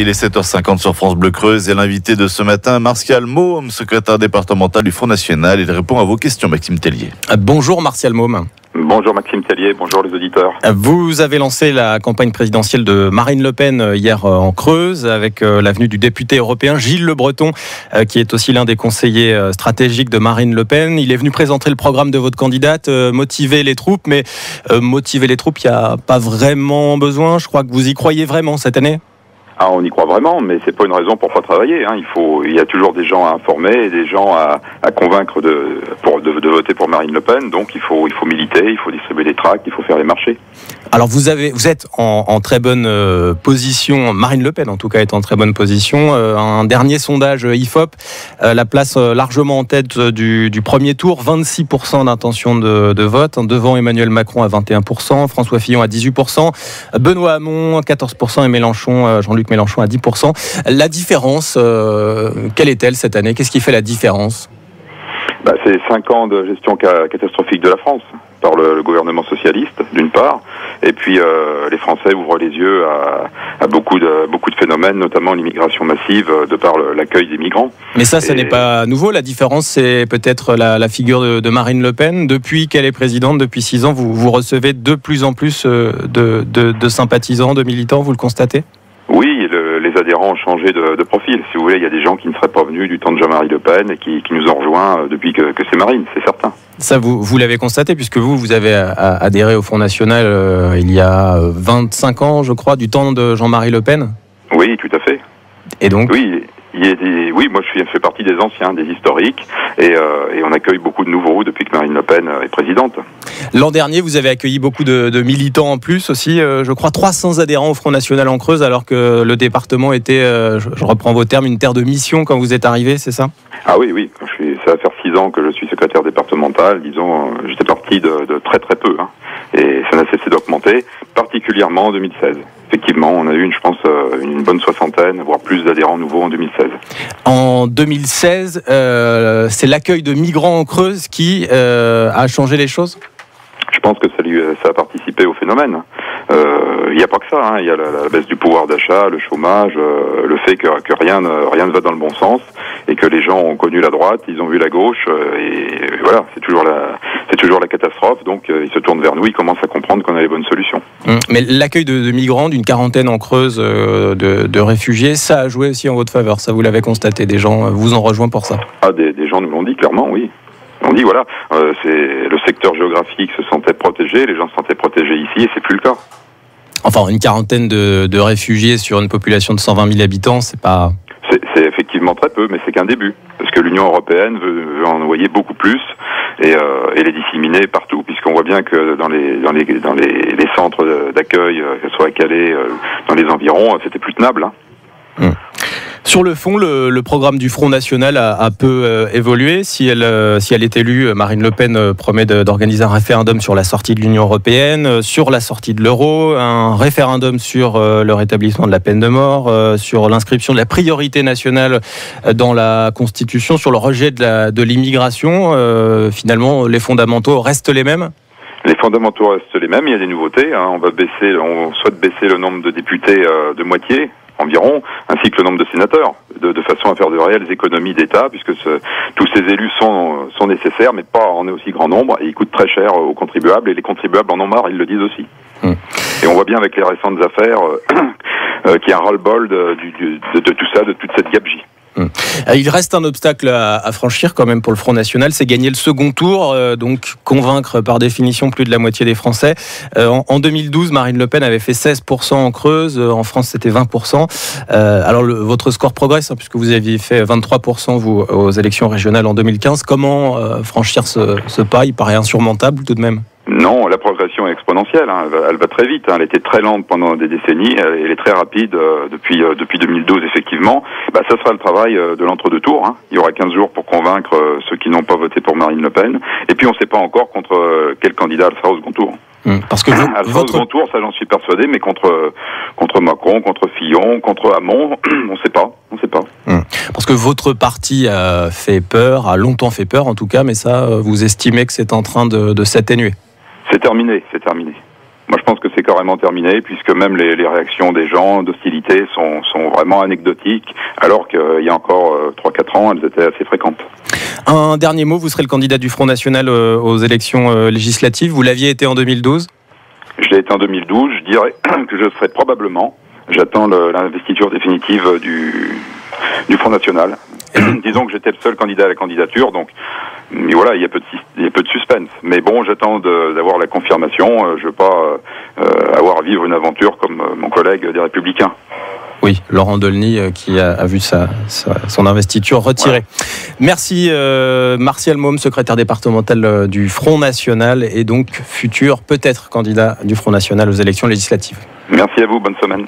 Il est 7h50 sur France Bleu Creuse et l'invité de ce matin, Martial Môme, secrétaire départemental du Front National. Il répond à vos questions, Maxime Tellier. Bonjour Martial Môme. Bonjour Maxime Tellier, bonjour les auditeurs. Vous avez lancé la campagne présidentielle de Marine Le Pen hier en Creuse avec la venue du député européen Gilles Le Breton, qui est aussi l'un des conseillers stratégiques de Marine Le Pen. Il est venu présenter le programme de votre candidate, motiver les troupes, mais motiver les troupes, il n'y a pas vraiment besoin. Je crois que vous y croyez vraiment cette année. Ah, on y croit vraiment, mais c'est pas une raison pour pas travailler. Il y a toujours des gens à informer et des gens à convaincre de voter pour Marine Le Pen. Donc il faut militer, il faut distribuer des tracts, il faut faire les marchés. Alors vous êtes en très bonne position. Marine Le Pen en tout cas est en très bonne position. Un dernier sondage IFOP la place largement en tête du premier tour, 26% d'intention de vote, devant Emmanuel Macron à 21%, François Fillon à 18%, Benoît Hamon 14% et Jean-Luc Mélenchon à 10%. La différence, quelle est-elle cette année? Qu'est-ce qui fait la différence? C'est 5 ans de gestion catastrophique de la France par le gouvernement socialiste, d'une part, et puis les Français ouvrent les yeux à beaucoup de phénomènes, notamment l'immigration massive, de par l'accueil des migrants. Mais ça n'est pas nouveau. La différence, c'est peut-être la figure de Marine Le Pen. Depuis qu'elle est présidente, depuis 6 ans, vous recevez de plus en plus de sympathisants, de militants, vous le constatez? Oui, les adhérents ont changé de profil. Si vous voulez, il y a des gens qui ne seraient pas venus du temps de Jean-Marie Le Pen et qui nous ont rejoints depuis que c'est Marine, c'est certain. Ça, vous l'avez constaté, puisque vous avez adhéré au Front National il y a 25 ans, je crois, du temps de Jean-Marie Le Pen. Oui, tout à fait. Et donc Oui, moi je fais partie des anciens, des historiques, et on accueille beaucoup de nouveaux depuis que Marine Le Pen est présidente. L'an dernier, vous avez accueilli beaucoup de militants en plus aussi, je crois 300 adhérents au Front National en Creuse, alors que le département était, je reprends vos termes, une terre de mission quand vous êtes arrivé, c'est ça? Ah oui, ça va faire 6 ans que je suis secrétaire départemental, disons, j'étais parti de très très peu, et ça n'a cessé d'augmenter, particulièrement en 2016. Effectivement, on a eu, je pense, une bonne soixantaine, voire plus d'adhérents nouveaux en 2016. En 2016, c'est l'accueil de migrants en Creuse qui a changé les choses? Je pense que ça a participé au phénomène. Il n'y a pas que ça, il y a la baisse du pouvoir d'achat, le chômage, le fait que rien ne va dans le bon sens, et que les gens ont connu la droite, ils ont vu la gauche, et voilà, c'est toujours la catastrophe, donc ils se tournent vers nous, ils commencent à comprendre qu'on a les bonnes solutions. Mais l'accueil de migrants, d'une quarantaine en Creuse, de réfugiés, ça a joué aussi en votre faveur, ça vous l'avez constaté, des gens vous ont rejoint pour ça? Ah, des gens nous l'ont dit clairement, oui. On dit voilà, le secteur géographique se sentait protégé, les gens se sentaient protégés ici, et c'est plus le cas. Enfin, une quarantaine de réfugiés sur une population de 120 000 habitants, c'est pas... C'est effectivement très peu, mais c'est qu'un début. Parce que l'Union européenne veut en envoyer beaucoup plus et les disséminer partout, puisqu'on voit bien que dans les centres d'accueil, que ce soit à Calais, dans les environs, c'était plus tenable. Sur le fond, le programme du Front National a peu évolué. Si elle est élue, Marine Le Pen promet d'organiser un référendum sur la sortie de l'Union européenne, sur la sortie de l'euro, un référendum sur le rétablissement de la peine de mort, sur l'inscription de la priorité nationale dans la Constitution, sur le rejet de l'immigration. Finalement, les fondamentaux restent les mêmes? Les fondamentaux restent les mêmes, il y a des nouveautés. On souhaite baisser le nombre de députés de moitié, environ, ainsi que le nombre de sénateurs, de façon à faire de réelles économies d'État, puisque tous ces élus sont nécessaires, mais pas en aussi grand nombre, et ils coûtent très cher aux contribuables, et les contribuables en ont marre, ils le disent aussi. Et on voit bien avec les récentes affaires qu'il y a un ras-le-bol de tout ça, de toute cette gabegie. Il reste un obstacle à franchir quand même pour le Front National, c'est gagner le second tour, donc convaincre par définition plus de la moitié des Français. En 2012, Marine Le Pen avait fait 16% en Creuse, en France c'était 20%. Alors votre score progresse, puisque vous aviez fait 23% vous aux élections régionales en 2015. Comment franchir ce pas? Il paraît insurmontable tout de même. Non, la progression est exponentielle, elle va très vite, elle était très lente pendant des décennies, elle est très rapide depuis 2012 effectivement. Ça sera le travail de l'entre-deux tours, il y aura 15 jours pour convaincre ceux qui n'ont pas voté pour Marine Le Pen, et puis on ne sait pas encore contre quel candidat elle sera au second tour. Parce que elle sera au second tour, ça j'en suis persuadé, mais contre Macron, contre Fillon, contre Hamon, on ne sait pas. Parce que votre parti a longtemps fait peur en tout cas, mais ça, vous estimez que c'est en train de s'atténuer? C'est terminé. Moi, je pense que c'est carrément terminé, puisque même les réactions des gens d'hostilité sont vraiment anecdotiques, alors qu'il y a encore 3-4 ans, elles étaient assez fréquentes. Un dernier mot, vous serez le candidat du Front National aux élections législatives. Vous l'aviez été en 2012 ? Je l'ai été en 2012, je dirais que je serai probablement. J'attends l'investiture définitive du Front National. Disons que j'étais le seul candidat à la candidature, donc mais voilà, il y a peu de suspense. Mais bon, j'attends d'avoir la confirmation. Je veux pas avoir à vivre une aventure comme mon collègue des Républicains. Oui, Laurent Delny qui a vu son investiture retirée. Ouais. Merci Martial Môme, secrétaire départemental du Front National et donc futur peut-être candidat du Front National aux élections législatives. Merci à vous, bonne semaine.